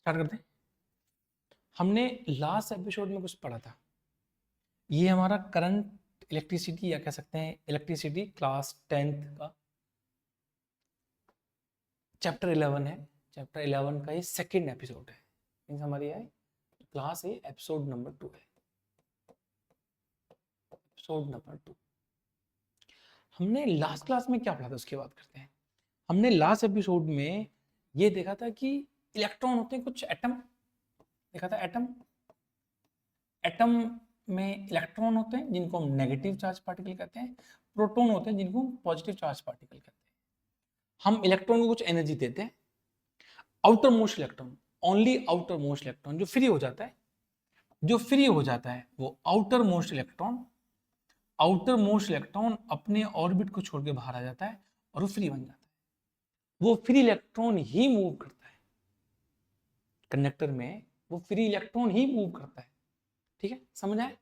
Start करते हैं। हमने लास्ट एपिसोड में कुछ पढ़ा था। ये हमारा करंट इलेक्ट्रिसिटी या कह सकते हैं इलेक्ट्रिसिटी क्लास 10th का चैप्टर 11 है। चैप्टर 11 का ये सेकेंड एपिसोड है। मीन्स हमारी है क्लास है एपिसोड नंबर 2 है। एपिसोड नंबर 2 हमने लास्ट क्लास में क्या पढ़ा था उसकी बात करते हैं। हमने लास्ट एपिसोड में ये देखा था कि इलेक्ट्रॉन होते हैं कुछ एटम देखा था। एटम एटम में इलेक्ट्रॉन होते हैं जिनको हम नेगेटिव चार्ज पार्टिकल कहते हैं। प्रोटॉन होते हैं जिनको हम पॉजिटिव चार्ज पार्टिकल कहते हैं। हम इलेक्ट्रॉन को कुछ एनर्जी देते हैं। Outer most electron, only outer most electron जो फ्री हो जाता है, वो आउटर मोस्ट इलेक्ट्रॉन अपने ऑर्बिट को छोड़ के बाहर आ जाता है और वो फ्री बन जाता है। वो फ्री इलेक्ट्रॉन ही मूव करता है कंडक्टर में, वो फ्री इलेक्ट्रॉन ही मूव करता है। ठीक है, समझ आए?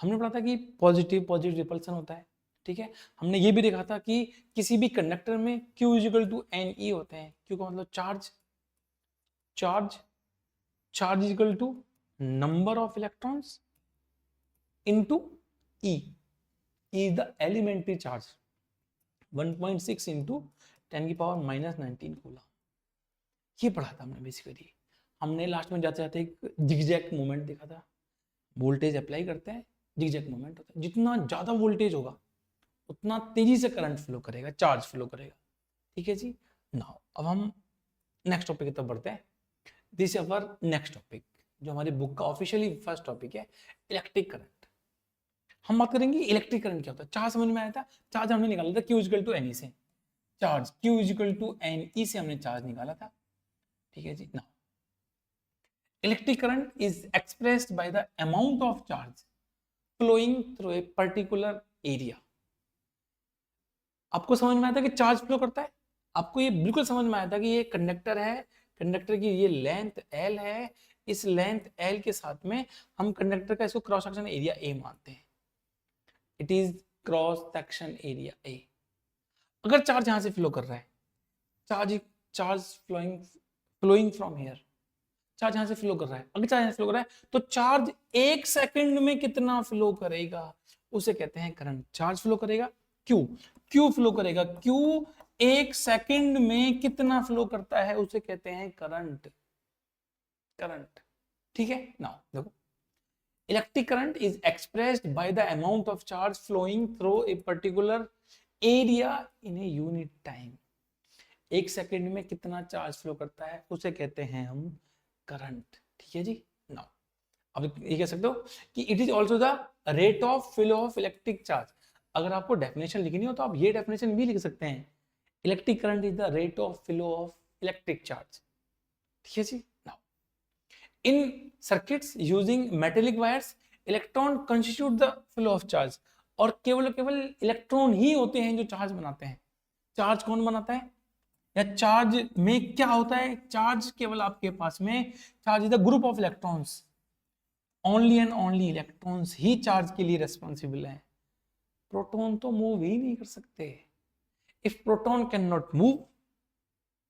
हमने पढ़ा था कि पॉजिटिव पॉजिटिव रिपल्सन होता है। ठीक है, हमने ये भी देखा था कि किसी भी कंडक्टर में Q is equal to N E होते हैं। Q का मतलब charge is equal to number of electrons into E is the elementary charge 1.6 into 10⁻⁻19 coulomb. ये पढ़ा था हमने बेसिकली। हमने लास्ट में जाते जाते एक जिगजैग मूवमेंट देखा था। वोल्टेज अप्लाई करते हैं, जिगजैग मूवमेंट होता है। जितना ज्यादा वोल्टेज होगा उतना तेजी से करंट फ्लो करेगा, चार्ज फ्लो करेगा। ठीक है जी। नाउ अब हम नेक्स्ट टॉपिक की तरफ बढ़ते हैं। This is our next topic जो हमारी बुक का ऑफिशियली फर्स्ट टॉपिक है, इलेक्ट्रिक करंट। हम बात करेंगे इलेक्ट्रिक करंट क्या होता है। चार्ज समझ में आया था। चार्ज हमने निकाला था Q is equal to N E से। Charge Q is equal to N E से हमने चार्ज निकाला था। ठीक है जी। Now electric current is expressed by the amount of charge flowing through a particular area. आपको समझ में आया था कि चार्ज फ्लो करता है। आपको ये बिल्कुल समझ में आया था कि ये कंडक्टर है, कंडक्टर की ये लेंथ L है। इस लेंथ L के साथ में हम कंडक्टर का इसको क्रॉस सेक्शन एरिया A मानते हैं। It is cross section area A। अगर चार्ज यहां से फ्लो कर रहा है, charge flowing from here, charge यहां से फ्लो कर रहा है। अगर चार्ज यहां से फ्लो कर रहा है तो चार्ज 1 सेकंड में कितना फ्लो करेगा उसे कहते हैं करंट। चार्ज फ्लो करेगा क्यू फ्लो करेगा। क्यू 1 सेकंड में कितना फ्लो करता है उसे कहते हैं करंट। ठीक है। नाउ देखो, electric current is expressed by the amount of charge flowing through a particular area in a unit time. 1 second में कितना चार्ज फ्लो करता है उसे कहते हैं हम करंट। ठीक है जी। नाउ अब ये कह सकते हो कि it is also the rate of flow of electric charge. अगर आपको डेफिनेशन लिखनी हो तो आप ये डेफिनेशन भी लिख सकते हैं। Electric current is the rate of flow of electric charge. ठीक है जी। Now in circuits using metallic wires electron constitute the flow of charge. और केवल इलेक्ट्रॉन ही होते हैं जो चार्ज बनाते हैं। चार्ज कौन बनाता है या चार्ज में क्या होता है? चार्ज केवल आपके पास में charge is the group of electrons. Only and only electrons he charge के लिए रेस्पॉन्सिबल है। प्रोटॉन तो मूव ही नहीं कर सकते। If proton can not move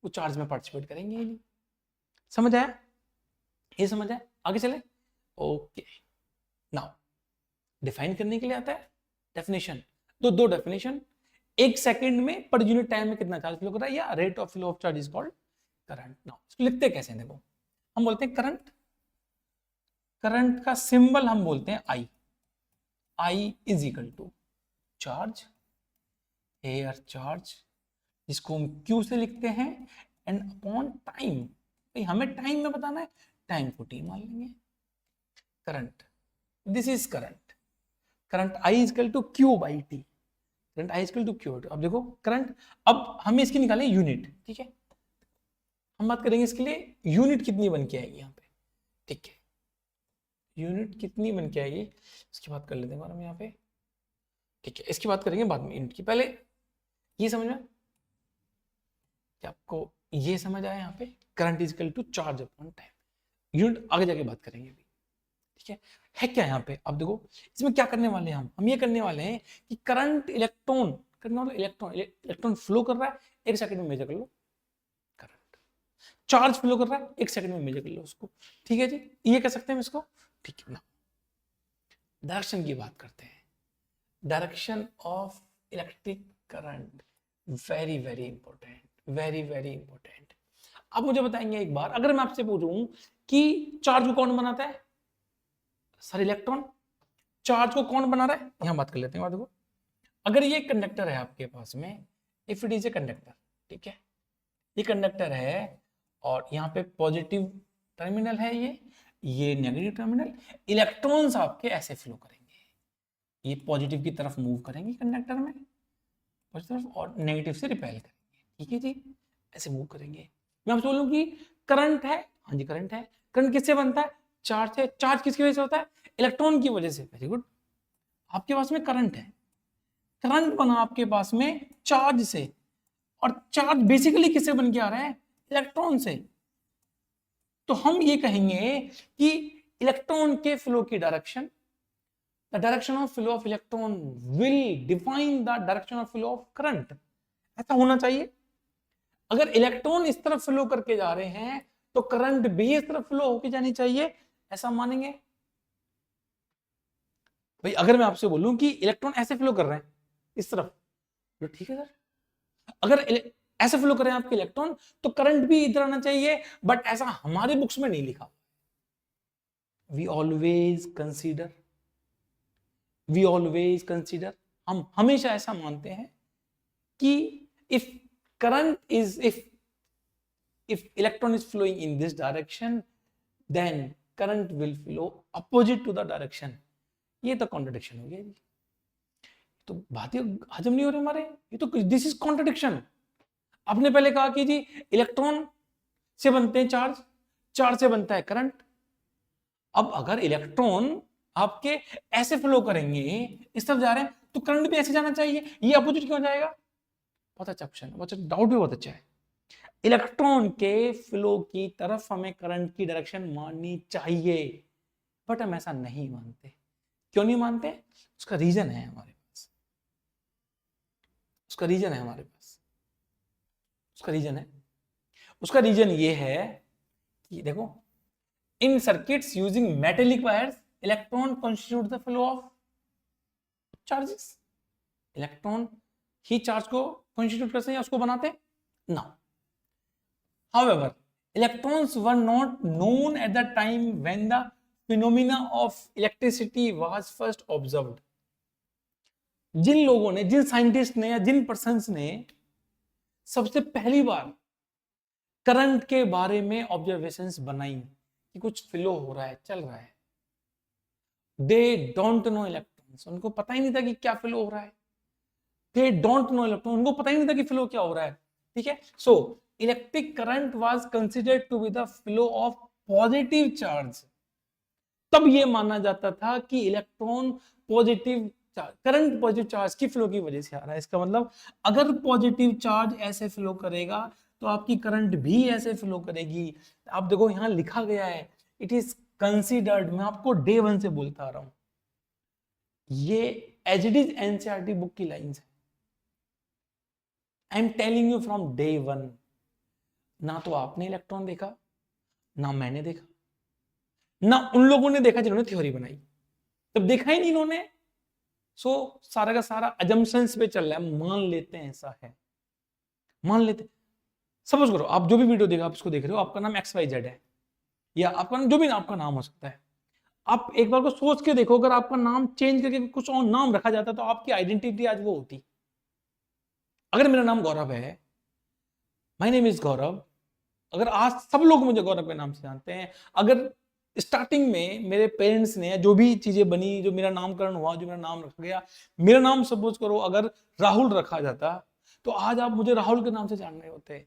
वो चार्ज में पार्टिसिपेट करेंगे ही नहीं। समझ आया? ये समझ आया? आगे चले। ओके, नाउ डिफाइन करने के लिए आता है डेफिनेशन। तो दो डेफिनेशन, 1 सेकंड में पर यूनिट टाइम में कितना चार्ज फ्लो कर रहा है या rate of flow of charge is called current. Now इसको लिखते कैसे हैं? देखो, हम बोलते हैं करंट, करंट का सिंबल हम बोलते हैं I is equal to charge, air charge जिसको हम Q से लिखते हैं, एंड अपॉन टाइम। भाई हमें टाइम में बताना है, टाइम को T मान लेंगे। Current, this is current I is equal to Q by T। Current I is equal to Q। अब देखो करंट, अब हम इसकी निकालें यूनिट। ठीक है, हम बात करेंगे इसके लिए यूनिट कितनी बन के आएगी यहाँ पे। ठीक है, यूनिट कितनी बन के आएगी इसकी बात कर लेते हैं हम यहाँ पे। ठीक है, इसकी बात करेंगे बाद में यूनिट की। पहले ये समझ में कि आपको ये समझ आया यहाँ पे current is equal to charge upon time. Unit आगे जाके बात करेंगे अभी। ठीक है क्या यहाँ पे? अब देखो इसमें क्या करने वाले हैं हम ये करने वाले हैं कि करंट इलेक्ट्रॉन करने वाला इलेक्ट्रॉन फ्लो कर रहा है 1 सेकंड में मेजर कर लो करंट। चार्ज फ्लो कर रहा है, 1 सेकंड में मेजर कर लो उसको, ठीक है जी, ये कह सकते हैं इसको, ठीक है ना। डायरेक्शन की बात करते हैं, direction of electric current, very very important, very very important. अब मुझे बताएंगे एक बार, अगर मैं आपसे पूछूं कि चार्ज को कौन बनाता है, सर इलेक्ट्रॉन, चार्ज को कौन बना रहा है, यहां बात कर लेते हैं, देखो अगर ये कंडक्टर है आपके पास में, if it is a conductor, ठीक है, ये कंडक्टर है और यहाँ पे पॉजिटिव टर्मिनल है, ये नेगेटिव टर्मिनल, इलेक्ट्रॉन्स आपके ऐसे फ्लो करेंगे, ये पॉजिटिव की तरफ मूव करेंगे कंडक्टर में पॉजिटिव और नेगेटिव से रिपेल करेंगे, ठीक है जी, ऐसे मूव करेंगे। मैं आपसे बोलूं कि करंट है, हाँ जी करंट है, करंट किससे बनता है, चार्ज है, चार्ज किसकी वजह से होता है, इलेक्ट्रॉन की वजह से, वेरी गुड, आपके पास में करंट है, करंट बना आपके पास में चार्ज से, और चार्ज बेसिकली किससे बन के आ रहा है, इलेक्ट्रॉन से। तो हम ये कहेंगे कि इलेक्ट्रॉन के फ्लो की direction, the direction of flow of electron will define the direction of flow of current, ऐसा होना चाहिए। अगर इलेक्ट्रॉन इस तरफ फ्लो करके जा रहे हैं तो करंट भी इस तरफ फ्लो होके जानी चाहिए, ऐसा मानेंगे भाई। अगर मैं आपसे बोलूं कि इलेक्ट्रॉन ऐसे फ्लो कर रहे हैं इस तरफ, तो ठीक है सर, अगर ऐसे फ्लो करें आपके इलेक्ट्रॉन तो करंट भी इधर आना चाहिए, बट ऐसा हमारे बुक्स में नहीं लिखा। वी ऑलवेज कंसीडर, हम हमेशा ऐसा मानते हैं कि if current is if electron is flowing in this direction, then current will flow opposite to the direction। ये तो कॉन्ट्रडिक्शन हो गया जी, तो बात हजम नहीं हो रही हमारे, ये तो दिस इज कॉन्ट्रडिक्शन। आपने पहले कहा कि जी इलेक्ट्रॉन से बनते हैं चार्ज, चार्ज से बनता है करंट। अब अगर इलेक्ट्रॉन आपके ऐसे फ्लो करेंगे, इस तरफ जा रहे हैं, तो करंट भी ऐसे जाना चाहिए, ये अपोजिट क्यों जाएगा, बहुत अच्छा क्वेश्चन, बहुत डाउट भी बहुत अच्छा है। इलेक्ट्रॉन के फ्लो की तरफ हमें करंट की डायरेक्शन माननी चाहिए, बट हम ऐसा नहीं मानते। क्यों नहीं मानते, उसका रीजन है हमारे पास, उसका रीजन है हमारे पास, उसका रीजन ये है कि देखो, in circuits using metallic wires electron constitute the flow of charges, electron ही चार्ज को कॉन्स्टिट्यूट करते हैं, उसको बनाते हैं ना। However, electrons were not known at the time when the phenomena of electricity was first observed। जिन लोगों ने, जिन साइंटिस्ट ने या जिन पर्सन्स ने सबसे पहली बार करंट के बारे में ऑब्जर्वेशंस बनाई कि कुछ फ्लो हो रहा है, चल रहा है, दे डोंट नो इलेक्ट्रॉन्स, उनको पता ही नहीं था कि क्या फ्लो हो रहा है, दे डोंट नो इलेक्ट्रॉन, उनको पता ही नहीं था कि फ्लो क्या हो रहा है, ठीक है। सो electric current was considered to be the flow of positive charge। तब ये माना जाता था कि electron positive charge, current positive charge की फ्लो की वजह से आ रहा है। इसका मतलब अगर पॉजिटिव चार्ज ऐसे फ्लो करेगा तो आपकी करंट भी ऐसे फ्लो करेगी। आप देखो यहां लिखा गया है, इट इज कंसिडर्ड, मैं आपको डे 1 से बोलता आ रहा हूं, ये as it is NCERT book की लाइंस है। I am telling you from day 1। ना तो आपने इलेक्ट्रॉन देखा, ना मैंने देखा, ना उन लोगों ने देखा जिन्होंने थ्योरी बनाई, तब देखा ही नहीं इन्होंने। सो सारा का सारा अजम्पशंस पे चल रहा है, मान लेते हैं ऐसा है, मान लेते। सपोज करो आप जो भी वीडियो देखा, आप इसको देख रहे हो, आपका नाम XYZ है, या आपका जो भी आपका नाम हो सकता है, आप एक बार को सोच के देखो, अगर आपका नाम चेंज करके कुछ और नाम रखा जाता तो आपकी आइडेंटिटी आज वो होती। अगर मेरा नाम गौरव है, माय नेम इज गौरव, अगर आज सब लोग मुझे गौरव के नाम से जानते हैं, अगर स्टार्टिंग में मेरे पेरेंट्स ने जो भी चीजें बनी, जो मेरा नामकरण हुआ, जो मेरा नाम रखा गया, मेरा नाम सपोज करो अगर राहुल रखा जाता, तो आज आप मुझे राहुल के नाम से जान रहे होते।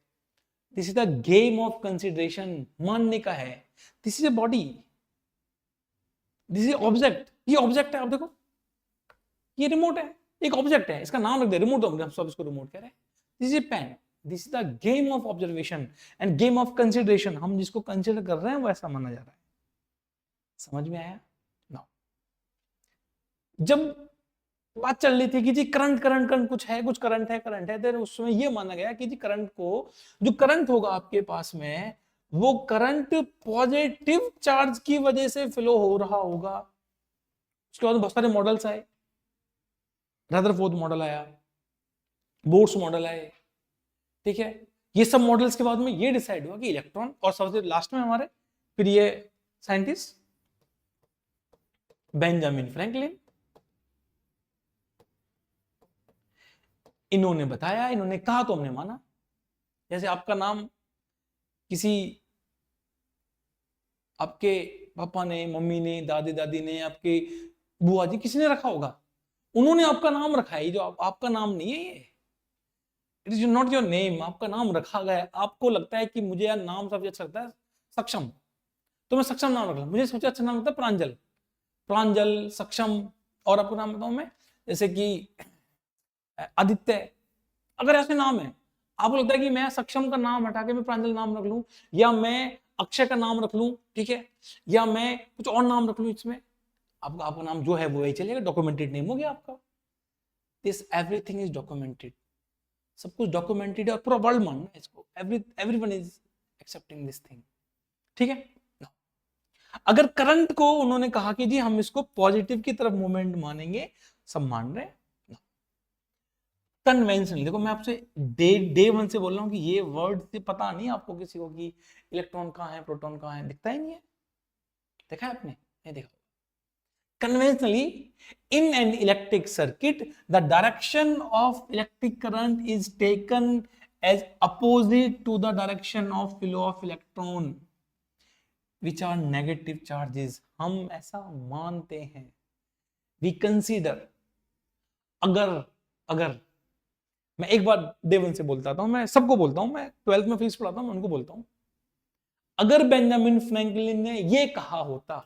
This is the game of consideration, मानने का है। This is a body, this is object, ये ऑब्जेक्ट है, आप देखो ये रिमोट है, एक ऑब्जेक्ट है, इसका नाम रख दे रिमोट, हम सब इसको रिमोट कह रहे हैं। This is a pen, this is the game of observation and game of consideration. हम जिसको कंसिडर कर रहे हैं वो ऐसा माना जा रहा है। समझ में आया ना? जब बात चल रही थी कि जी करंट करंट करंट कुछ है, कुछ करंट है, करंट है, तो उस समय ये माना गया कि जी करंट को, जो करंट होगा आपके पास में, वो करंट पॉजिटिव चार्ज की वजह से फ्लो हो रहा होगा। उसके बाद बहुत सारे मॉडल्स आए, रदरफोर्ड मॉडल आया, बोर्स मॉडल आए, ठीक है। ये सब मॉडल्स के बाद में ये डिसाइड हुआ कि इलेक्ट्रॉन, और सबसे लास्ट में हमारे फिर ये साइंटिस्ट बेंजामिन फ्रैंकलिन, इन्होंने बताया, इन्होंने कहा तो हमने माना। जैसे आपका नाम किसी आपके पापा ने, मम्मी ने, दादी दादी ने, आपके बुआ जी, किसी ने रखा होगा, उन्होंने आपका नाम रखा है, जो आपका नाम नहीं है ये, it is not your name, आपका नाम रखा गया है। आपको लगता है कि मुझे यार नाम सबसे अच्छा लगता है सक्षम, तो मैं सक्षम नाम रख लूं। मुझे सबसे अच्छा नाम लगता है प्रांजल, प्रांजल, सक्षम। और आपको नाम बताऊं मैं, जैसे कि आदित्य, अगर ऐसे नाम है, आपको लगता है कि मैं सक्षम का नाम हटा के मैं प्रांजल नाम रख लूं, या मैं अक्षय का नाम रख लूं, ठीक है, या मैं कुछ और नाम रख लूं इसमें, आपका नाम जो है वो वही चलेगा, डॉक्यूमेंटेड नेम हो गया आपका। दिस एवरीथिंग इज डॉक्यूमेंटेड, सब कुछ डॉक्यूमेंटेड है, और पूरा वर्ल्ड मान रहा है इसको, everyone is accepting this thing, ठीक है। अगर करंट को उन्होंने कहा कि जी हम इसको पॉजिटिव की तरफ मूवमेंट मानेंगे, सब मान रहे हैं। कन्वेंशनली, देखो मैं आपसे डे वन से बोल रहा हूं कि ये वर्ड से पता नहीं आपको किसी को कि इलेक्ट्रॉन कहां है, प्रोटॉन कहां है, दिखता ही नहीं है। देखा है आपने? नहीं देखा। Conventionally, in an electric circuit, the direction of electric current is taken as opposite to the direction of flow of electron, which are negative charges. हम ऐसा मानते हैं, we consider, अगर अगर मैं एक बार डे वन से बोलता हूं, मैं सबको बोलता हूं, मैं 12th में फिजिक्स पढ़ाता हूं, मैं उनको बोलता हूं, अगर बेंजामिन फ्रैंकलिन ने ये कहा होता,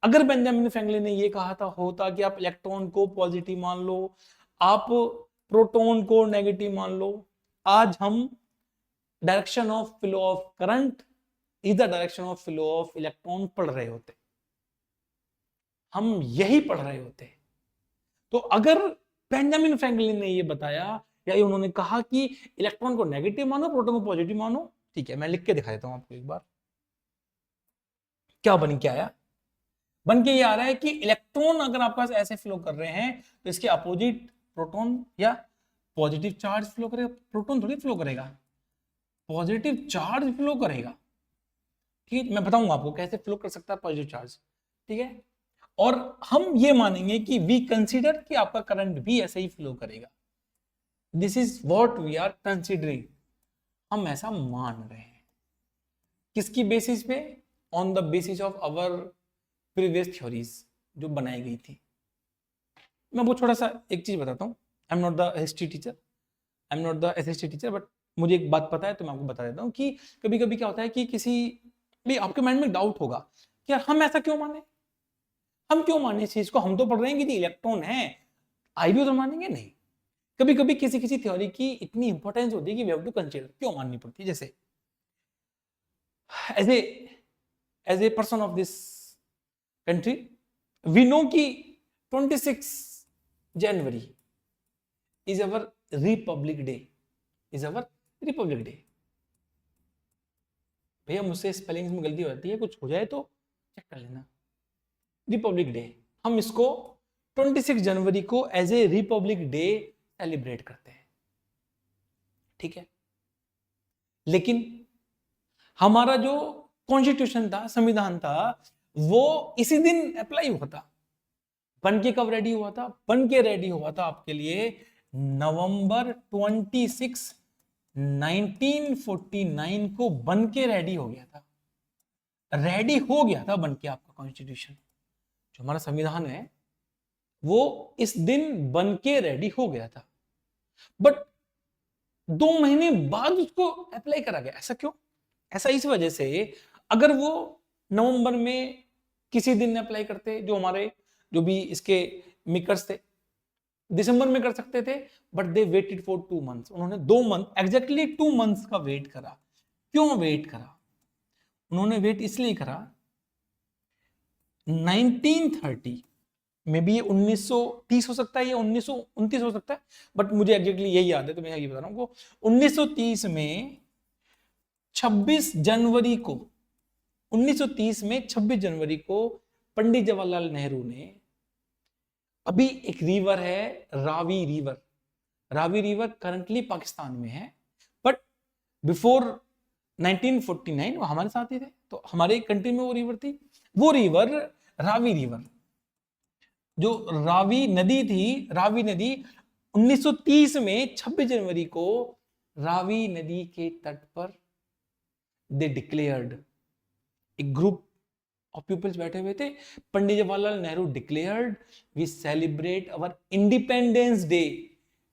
अगर बेंजामिन फ्रैंकलिन ने ये कहा था होता कि आप इलेक्ट्रॉन को पॉजिटिव मान लो, आप प्रोटॉन को नेगेटिव मान लो, आज हम direction of flow of current is the direction of flow of electron पढ़ रहे होते, हम यही पढ़ रहे होते। तो अगर बेंजामिन फ्रैंकलिन ने ये बताया या ये उन्होंने कहा कि इलेक्ट्रॉन को नेगेटिव मानो, प्रोटॉन को पॉजिटिव मानो, ठीक है, मैं लिख के दिखा देता हूं आपको एक बार क्या बन के आया। बन के ये आ रहा है कि इलेक्ट्रॉन अगर आपके पास ऐसे फ्लो कर रहे हैं तो इसके अपोजिट प्रोटॉन या पॉजिटिव चार्ज फ्लो करेगा, प्रोटॉन थोड़ी फ्लो करेगा, पॉजिटिव चार्ज फ्लो करेगा, ठीक है। मैं बताऊंगा आपको कैसे फ्लो कर सकता है पॉजिटिव चार्ज, ठीक है। और हम ये मानेंगे कि वी कंसीडर कि आपका करंट भी ऐसे ही फ्लो करेगा, this is what we are considering, हम ऐसा मान रहे हैं। किसकी बेसिस पे? On the basis of our previous theories जो बनाई गई थी। मैं वो छोटा सा एक चीज बताता हूँ, I am not the history teacher, I am not the SST teacher, but मुझे एक बात पता है तो मैं आपको बता देता हूँ कि कभी कभी क्या होता है कि किसी भी आपके माइंड में डाउट होगा कि यार हम ऐसा क्यों माने, हम क्यों माने इस चीज को, हम तो पढ़ रहे हैं कि इलेक्ट्रॉन है, आई भी उधर मानेंगे नहीं। कभी कभी किसी किसी थ्योरी की इतनी इंपॉर्टेंस होती है कि वी हैव टू कंसीडर, क्यों माननी पड़ती है। जैसे as a person of this country we know कि 26 January is our republic day, is our republic day. भैया मुझसे स्पेलिंग में गलती हो जाती है, कुछ हो जाए तो चेक कर लेना। रिपब्लिक डे, हम इसको 26 जनवरी को as a republic day celebrate करते हैं, ठीक है। लेकिन हमारा जो कॉन्स्टिट्यूशन था, संविधान था, वो इसी दिन अप्लाई हुआ था। बन के कब रेडी हुआ था? बन के रेडी हुआ था आपके लिए नवंबर 26 1949 को बन के रेडी हो गया था, रेडी हो गया था बन के आपका कॉन्स्टिट्यूशन, जो हमारा संविधान है वो इस दिन बन के रेडी हो गया था। बट 2 महीने बाद उसको अप्लाई करा गया, ऐसा क्यों? ऐसा इस वजह से, अगर वो नवंबर में किसी दिन अप्लाई करते, जो हमारे जो भी इसके मेकर्स थे दिसंबर में कर सकते थे, but they waited for 2 months, उन्होंने 2 मंथ एग्जैक्टली 2 मंथ्स का वेट करा। क्यों वेट करा? उन्होंने वेट इसलिए करा 1930 में भी, ये 1930 हो सकता है या 1929 हो सकता है, बट मुझे एग्जैक्टली यही याद है तो मैं यही बता रहा हूं। 1930 में 26 जनवरी को 1930 में 26 जनवरी को पंडित जवाहरलाल नेहरू ने, अभी एक रिवर है Ravi river, Ravi river currently Pakistan में है, बट बिफोर 1949 वो हमारे साथ ही थे, तो हमारे कंट्री में वो रिवर थी। वो रिवर रावी रिवर, जो रावी नदी थी, रावी नदी 1930 में 26 जनवरी को रावी नदी के तट पर दे डिक्लेयर्ड, एक ग्रुप ऑफ पीपल्स बैठे हुए थे, Pandit Jawaharlal Nehru declared we celebrate our independence day,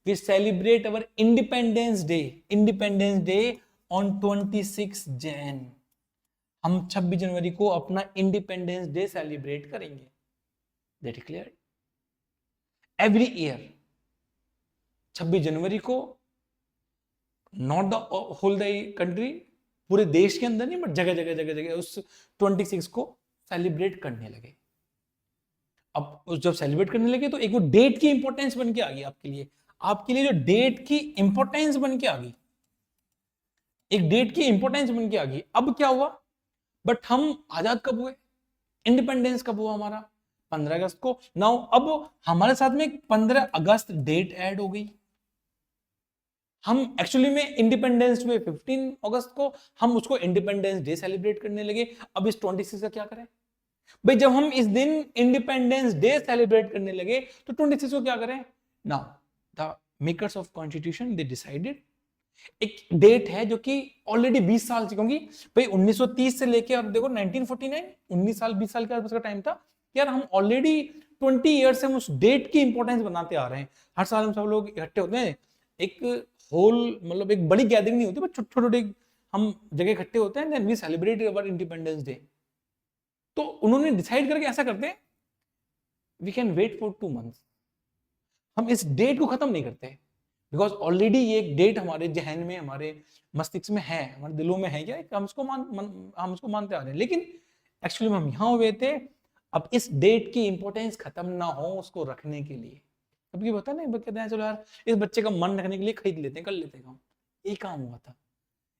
we celebrate our independence day on 26 Jan, हम 26 जनवरी को अपना इंडिपेंडेंस डे सेलिब्रेट करेंगे। दे डिक्लेयर्ड एवरी ईयर 26 जनवरी को, not the whole the country, पूरे देश के अंदर नहीं, बट जगह जगह जगह जगह उस 26 को सेलिब्रेट करने लगे। अब जब सेलिब्रेट करने लगे तो एक वो डेट की इंपॉर्टेंस बन के आ गई आपके लिए जो डेट की इंपॉर्टेंस बन के आ गई, एक डेट की इंपॉर्टेंस बन के आ गई। अब क्या हुआ, बट हम आजाद कब हुए, इंडिपेंडेंस कब हुआ हमारा, 15 अगस्त को। नाउ अब हमारे साथ में 15 अगस्त डेट ऐड हो गई, हम एक्चुअली में इंडिपेंडेंस हुए 15 अगस्त को, हम उसको इंडिपेंडेंस डे सेलिब्रेट करने लगे। अब इस 26 का क्या करें भाई, जब हम इस दिन इंडिपेंडेंस डे सेलिब्रेट करने लगे तो 26 को क्या करें। Now the makers of constitution they decided, एक डेट है जो कि ऑलरेडी 20 साल से, क्योंकि भाई 1930 से लेके अब देखो 1949, 19 साल 20 साल के आसपास का टाइम था यार, हम ऑलरेडी 20 ईयर से हम उस डेट की इंपॉर्टेंस बनाते आ रहे हैं। हर साल हम सब लोग इकट्ठे होते हैं, एक होल मतलब एक बड़ी गैदरिंग नहीं होती, बट छोटे छोटे हम जगह इकट्ठे होते हैं, then we celebrate our independence day. तो उन्होंने डिसाइड करके ऐसा करते हैं, we can wait for 2 months, हम इस डेट को खत्म नहीं करते, बिकॉज ऑलरेडी ये एक डेट हमारे जहन में, हमारे मस्तिष्क में है, हमारे दिलों में है, क्या हम उसको हम उसको मानते आ रहे हैं। लेकिन एक्चुअली हम यहाँ हुए थे अब इस डेट की इंपॉर्टेंस खत्म ना हो उसको रखने के लिए। कभी बता नहीं, कहते हैं चलो यार इस बच्चे का मन रखने के लिए खरीद लेते हैं, कर लेते हैं काम, ये काम हुआ था।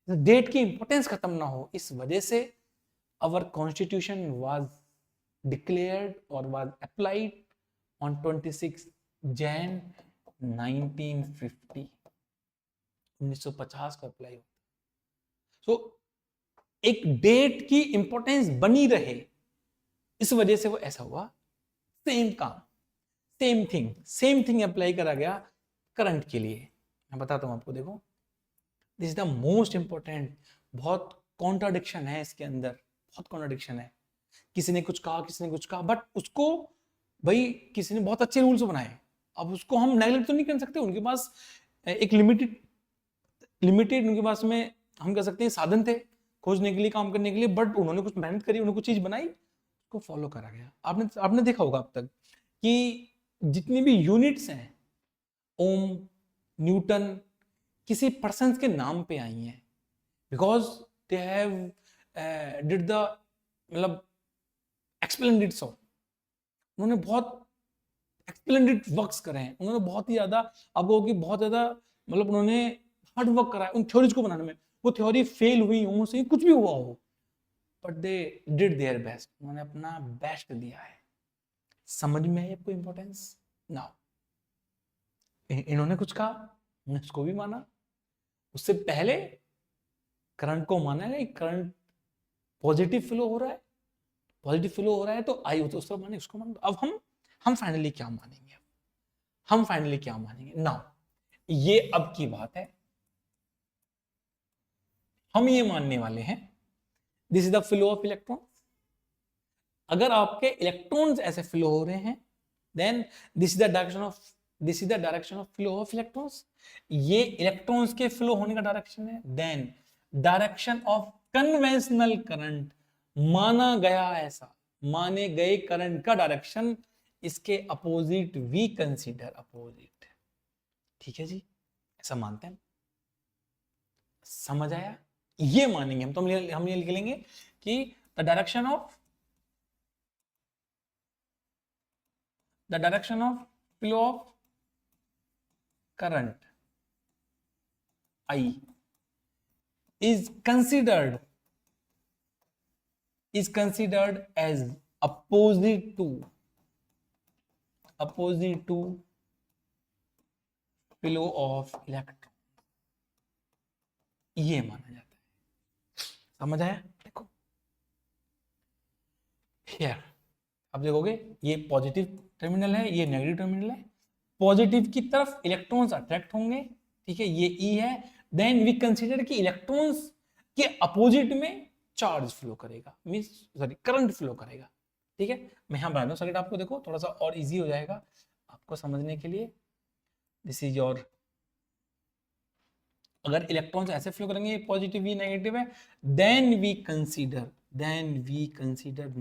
डेट की इंपॉर्टेंस खत्म ना हो इस वजह से our constitution was declared or was applied on 26 Jan 1950, 1950 को अप्लाई होता। सो एक डेट की इंपॉर्टेंस बनी रहे इस वजह से वो ऐसा हुआ। सेम काम, सेम थिंग अप्लाई करा गया करंट के लिए। मैं बताता हूं आपको, देखो this is the most important, बहुत कॉन्ट्राडिक्शन है इसके अंदर, बहुत कॉन्ट्राडिक्शन है। किसी ने कुछ कहा, किसी ने कुछ कहा, बट उसको भाई किसी ने बहुत अच्छे रूल्स बनाए, अब उसको हम नेगलेक्ट तो नहीं कर सकते। उनके पास एक लिमिटेड उनके पास में हम कह सकते हैं साधन थे खोजने के लिए, काम करने के लिए, बट उन्होंने कुछ मेहनत करी, उन्होंने कुछ चीज बनाई, उसको फॉलो करा गया। आपने देखा होगा अब तक कि जितनी भी यूनिट्स हैं, ओम, न्यूटन, किसी पर्सन के नाम पे आई हैं, because they have did the मतलब एक्सप्लेनेड सो, उन्होंने बहुत एक्सप्लेनेड वर्क्स करे हैं, उन्होंने बहुत ही ज्यादा, आपको कि बहुत ज्यादा मतलब उन्होंने हार्ड वर्क करा है उन थ्योरीज को बनाने में। वो थ्योरी फेल हुई हो, सही कुछ भी हुआ हो, but they did their best, उन्होंने अपना बेस्ट दिया है। समझ में है आपको इंपॉर्टेंस। नाउ इन्होंने कुछ कहा, उन्होंने उसको भी माना, उससे पहले करंट को माना है, करंट पॉजिटिव फ्लो हो रहा है, पॉजिटिव फ्लो हो रहा है तो आई उस तरफ माने, उसको माने। अब हम फाइनली क्या मानेंगे, हम फाइनली क्या मानेंगे। नाउ ये अब की बात है, हम ये मानने वाले हैं this is the flow of electron. अगर आपके इलेक्ट्रॉन्स ऐसे फ्लो हो रहे हैं, then this is the direction of flow of electrons, ये इलेक्ट्रॉन्स के फ्लो होने का डायरेक्शन है। Then direction of conventional current, माना गया ऐसा, माने गए करंट का डायरेक्शन, इसके अपोजिट वी कंसीडर अपोजिट। ठीक है जी, ऐसा मानते हैं, समझ आया। ये मानेंगे हम, तो हम ये लिख लेंगे कि the direction of flow of current I is considered as opposite to flow of electron, ये माना जाता है। समझ आया? देखो हियर अब देखोगे ये पॉजिटिव टर्मिनल है, ये नेगेटिव टर्मिनल है। पॉजिटिव की तरफ इलेक्ट्रॉन्स अट्रैक्ट होंगे, ठीक है, ये ई है। देन वी कंसीडर कि इलेक्ट्रॉन्स के अपोजिट में चार्ज फ्लो करेगा, मींस सॉरी करंट फ्लो करेगा, ठीक है। मैं यहां बना दूं सर्किट आपको, देखो थोड़ा सा और इजी हो जाएगा आपको समझने के लिए। दिस इज योर, अगर इलेक्ट्रॉन्स ऐसे फ्लो करेंगे, पॉजिटिव ये नेगेटिव है, then we consider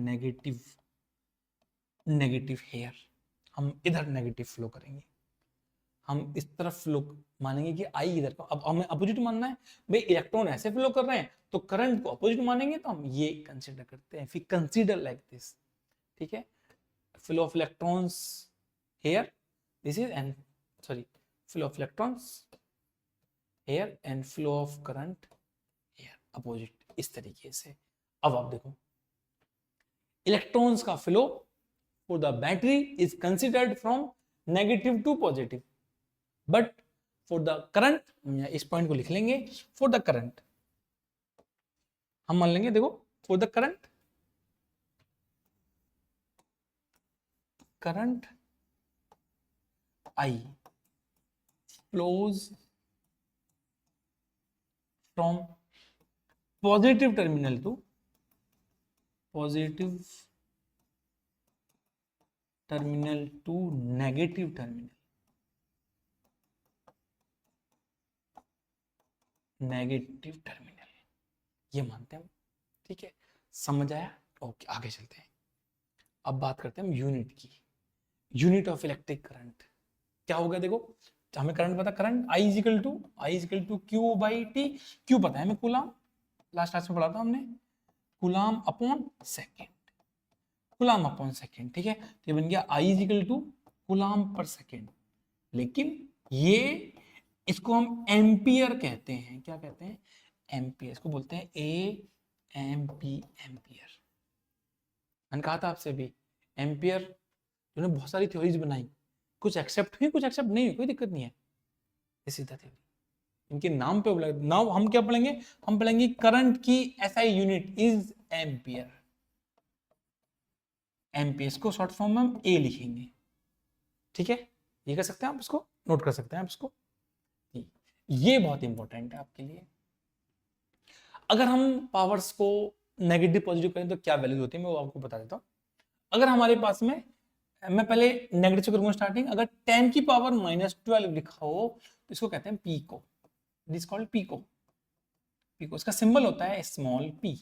negative here, हम इधर नेगेटिव फ्लो करेंगे, हम इस तरफ फ्लो मानेंगे कि आई इधर को। अब हमें अपोजिट मानना है, भाई इलेक्ट्रॉन ऐसे फ्लो कर रहे हैं तो करंट को अपोजिट मानेंगे, तो हम ये कंसीडर करते हैं, फिर कंसीडर लाइक दिस, ठीक है। Flow of electrons here, this is and sorry flow of electrons here and flow of current here, opposite, इस तरीके से। अब आप देखो इलेक्ट्रॉन्स का flow for the battery is considered from negative to positive, but for the current, इस point को लिख लेंगे, फॉर द करंट हम मान लेंगे, देखो for the current I flows from positive terminal to negative terminal, ये मानते हैं, ठीक है। समझ आया? ओके, आगे चलते हैं। अब बात करते हैं हम यूनिट की, यूनिट ऑफ इलेक्ट्रिक करंट क्या होगा। देखो हमें करंट पता, current I is equal to Q by T, Q पता है हमें कूलाम, लास्ट क्लास में पढ़ा था हमने, कूलाम अपॉन सेकेंड, ठीक है। तो ये बन गया I इजिकल टू कूलाम पर सेकेंड, लेकिन ये इसको हम एम्पियर कहते हैं, क्या कहते हैं? एम्पियर, इसको बोलते हैं एम्पियर। मैंने कहा था आपसे भी, एम्पियर उन्होंने बहुत सारी थ्योरीज बनाई, कुछ एक्सेप्ट हुई, कुछ एक्सेप्ट नहीं हुई, कोई दिक्कत नहीं है, ये सीधा थ्योरी। इनके नाम पे नाउ हम क्या पढ़ेंगे, हम पढ़ेंगे करंट की SI unit is ampere. Ampere को शॉर्ट फॉर्म में हम ए लिखेंगे, ठीक है। ये कर सकते हैं आप, इसको नोट कर सकते हैं आप इसको, ये बहुत इंपॉर्टेंट है आपके लिए। अगर हम पावर्स को नेगेटिव पॉजिटिव करें तो क्या वैल्यूज होती है, मैं वो आपको बता देता हूं। अगर हमारे पास में, मैं पहले नेगेटिव से करूंगा स्टार्टिंग, अगर 10 की पावर -12 लिखा हो तो इसको कहते हैं pico, it is called pico. इसका सिंबल होता है स्मॉल पी,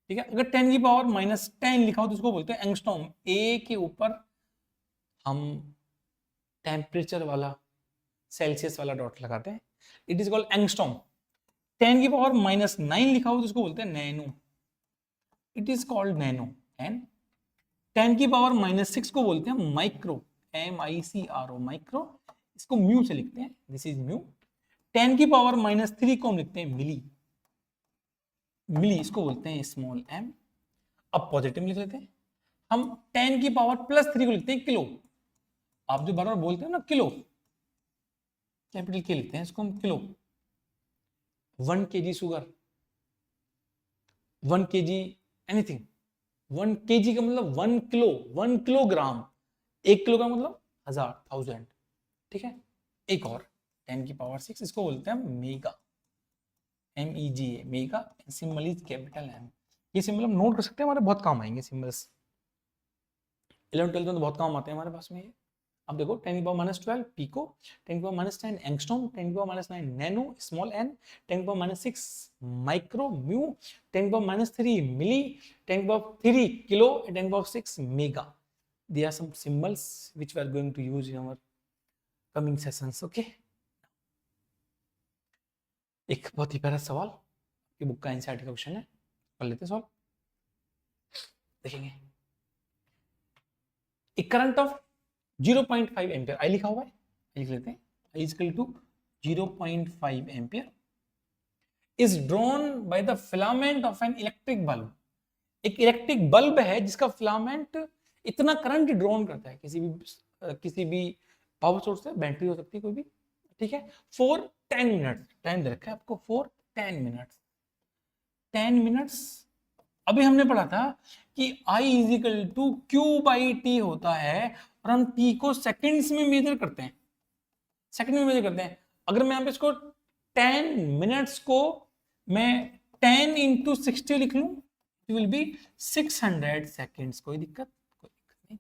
ठीक है। अगर 10 की पावर -10 लिखा हो तो उसको बोलते हैं एंगस्ट्रॉम। ए के ऊपर हम टेम्परेचर वाला सेल्सियस वाला डॉट लगाते हैं, इट इज कॉल्ड एंगस्ट्रॉम। 10 की पावर -9 लिखा हो तो उसको बोलते हैं nano, it is called nano. And 10 की पावर -6 को बोलते हैं माइक्रो, MICRO, माइक्रो, इसको म्यू से लिखते हैं, दिस इज म्यू। 10 की पावर -3 को हम लिखते हैं मिली, इसको बोलते हैं स्मॉल m। अब पॉजिटिव लिख लेते हैं हम, 10 की पावर +3 को लिखते हैं किलो। आप जो बार बार बोलते हैं ना किलो, कैपिटल के लिखते हैं इसको हम kilo. 1 kg sugar, 1 kg anything, 1 kg का मतलब 1 किलो, 1 किलोग्राम, 1 किलो का मतलब 1000, ठीक है। एक और 10 की पावर 6, इसको बोलते हैं mega, MEGA, mega, symbol is capital M। ये सिंबल हम नोट कर सकते हैं, हमारे बहुत काम आएंगे सिंबल्स, 11 12 में तो बहुत काम आते हैं हमारे पास में ये। अब देखो 10 की पावर -12 पीको, 10 की पावर -10 एंगस्ट्रॉम, 10 की पावर -9 नैनो, स्मॉल n, 10 की पावर -6 माइक्रो, म्यू, 10 की पावर -3 मिली, 10 की पावर 3 किलो, 10 की power 6 mega. They are some symbols which we are going to use in our coming sessions, okay? एक बहुत ही प्यारा सवाल, आपकी बुक का एनसीईआरटी का क्वेश्चन है, कर लेते हैं सॉल्व, देखेंगे। एक करंट ऑफ 0.5 एम्पियर, आई लिखा हुआ है, लिख लेते हैं, I equal to 0.5 ampere is drawn by the filament of an electric bulb. एक इलेक्ट्रिक बल्ब है जिसका फिलामेंट इतना करंट ड्रॉन करता है किसी भी पावर सोर्स से, बैटरी हो सकती है कोई भी, ठीक है, फॉर 10 मिनट टाइम दे रखा है आपको, फॉर 10 मिनट्स। 10 मिनट्स। अभी हमने पढ़ा था कि I is equal to Q by T होता है, और हम टी को सेकंड्स में मेजर करते हैं, सेकंड में मेजर करते हैं। अगर मैं यहाँ पे इसको 10 मिनट्स को मैं 10 इंटू 60 लिख लूं, इट विल बी 600 सेकेंड्स। कोई दिक्कत नहीं।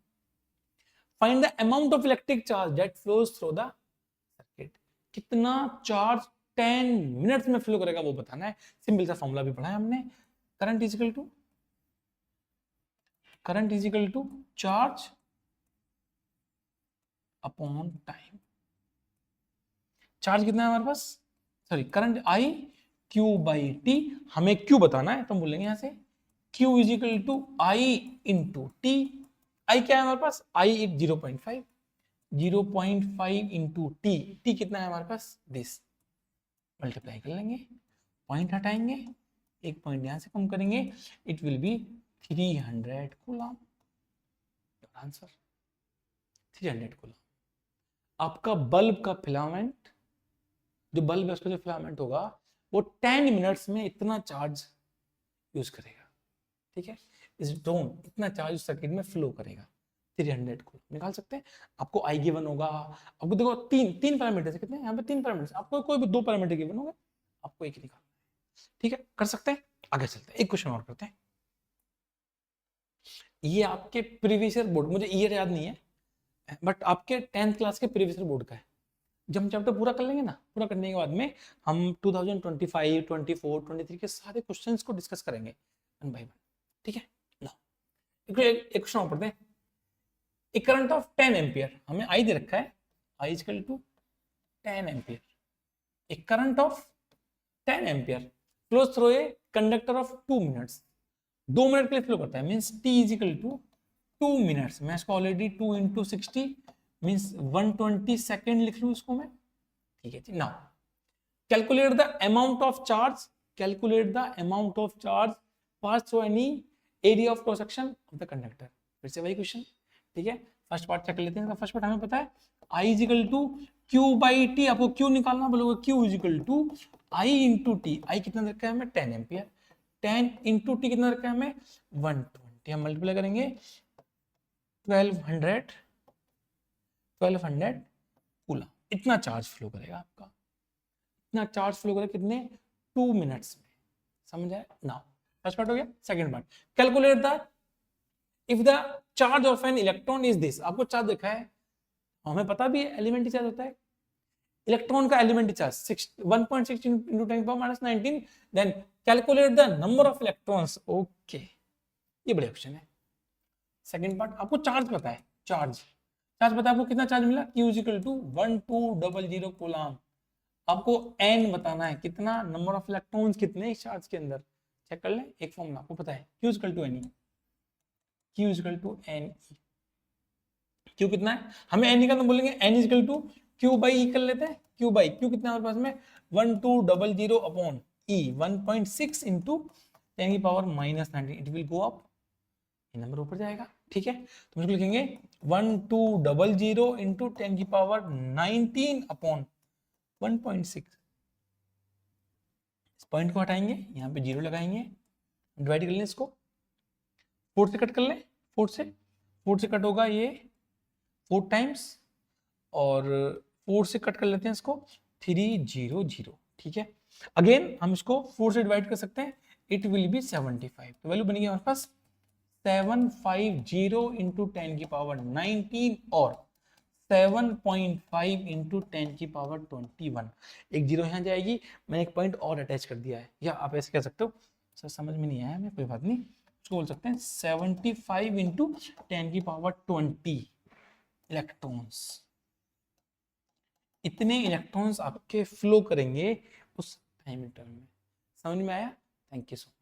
Find the amount of electric charge that flows through the circuit. कितना चार्ज 10 मिनट्स में फ्लो करेगा वो बताना है। सिंपल सा फॉर्मूला भी पढ़ा है हमने, current is equal to charge upon time. Charge कितना है हमारे पास, sorry current I Q by T, हमें क्यू बताना है तो हम बोलेंगे यहां से Q is equal to I into T. I क्या है हमारे पास, आई 0.5, 0.5 इंटू टी, टी कितना है हमारे पास, दिस, मल्टीप्लाई कर लेंगे, पॉइंट हटाएंगे, एक पॉइंट यहां से कम करेंगे, it will be 300 coulomb. Answer 300 coulomb. आपका बल्ब का फिलामेंट, जो बल्ब है उसका जो फिलामेंट होगा वो 10 मिनट्स में इतना चार्ज यूज करेगा, ठीक है, इस ड्रोन इतना चार्ज उस सर्किट में फ्लो करेगा। 300 को निकाल सकते हैं। आपको आई गिवन होगा, आपको देखो तीन पैरामीटर कितने हैं यहाँ पे, 3 पैरामीटर, आपको कोई भी 2 पैरामीटर गिवन होगा, आपको एक ही निकालना है, ठीक है, कर सकते हैं। आगे चलते हैं, एक क्वेश्चन और करते हैं। ये आपके प्रीवियस ईयर बोर्ड, मुझे ईयर याद नहीं है बट आपके 10th क्लास के प्रीवियस ईयर बोर्ड का है। जब हम चैप्टर पूरा कर लेंगे ना, पूरा करने के बाद में हम 2025, 24, 23 के सारे क्वेश्चंस को डिस्कस करेंगे वन बाय वन, ठीक है। नाउ एक क्वेश्चन और पढ़ते हैं। ए करंट ऑफ 10 एम्पियर, हमें आई दे रखा है, I is equal to 10 ampere. A current of 10 ampere flows through a conductor of 2 minutes. 2 minute के लिए फ्लो करता है, means T is equal to 2 minutes. मैं इसको ऑलरेडी 2 इंटू 60 मींस 120 सेकेंड लिख लूं इसको मैं, ठीक है जी। Now calculate the amount of charge, calculate the amount of charge pass through any area of cross section of the conductor. फिर से वही क्वेश्चन, ठीक है। फर्स्ट पार्ट चेक कर लेते हैं। फर्स्ट पार्ट हमें पता है I is equal to Q by T, आपको क्यू निकालना, बोलोगे Q is equal to I into T. I कितना रखा है हमें 10 एम्पियर, 10 इंटू टी कितना रखा है हमें 120, हम मल्टीप्लाई करेंगे 1200 कूलम। इतना चार्ज फ्लो करेगा आपका, इतना चार्ज फ्लो करेगा कितने 2 मिनट्स में, समझ आया। नाउ फर्स्ट पार्ट हो गया। Second part, calculate the if the charge of an electron is this. आपको चार्ज देखा है, हमें पता भी है एलिमेंट्री चार्ज होता है, इलेक्ट्रॉन का elementary charge 1.6 into 10⁻19। Then calculate the number of electrons. Okay, ये बढ़िया क्वेश्चन है। सेकंड पार्ट, आपको चार्ज पता है, चार्ज पता है आपको कितना चार्ज मिला, Q is equal to 1200 coulomb. आपको n बताना है, कितना नंबर ऑफ इलेक्ट्रॉन्स कितने इस चार्ज के अंदर, चेक कर लें। एक फॉर्मूला आपको पता है, Q is equal to NE, Q is equal to NE। Q कितना है, हमें n निकालना, बोलेंगे n is equal to Q by E कर लेते हैं। Q बाई Q कितना हमारे पास में 1200 अपॉन E 1.6 इंटू 10 की power -19, it will go up, ये नंबर ऊपर जाएगा, ठीक है। तो हम लिखेंगे 1200 इंटू 10 की पावर 19 अपॉन 1.6। इस पॉइंट को हटाएंगे, यहाँ पे 0 लगाएंगे, डिवाइड कर लें इसको, 4 से कट कर लें, 4 से कट होगा ये 4 टाइम्स, और 4 से कट कर लेते हैं इसको 300, ठीक है। अगेन हम इसको 4 से डिवाइड कर सकते हैं, इट विल बी 75। तो वैल्यू बनेगी हमारे पास 750 इंटू 10 की पावर 19 और 7.5 इंटू 10 की पावर 21। एक जीरो यहाँ जाएगी, मैंने एक पॉइंट और अटैच कर दिया है, या आप ऐसे कह सकते हो, सर समझ में नहीं आया हमें, कोई बात नहीं, उसको बोल सकते हैं 75 इंटू 10 की पावर 20 इलेक्ट्रॉन्स। इतने इलेक्ट्रॉन्स आपके फ्लो करेंगे उस टाइम इंटरवल में। समझ में आया? Thank you so much.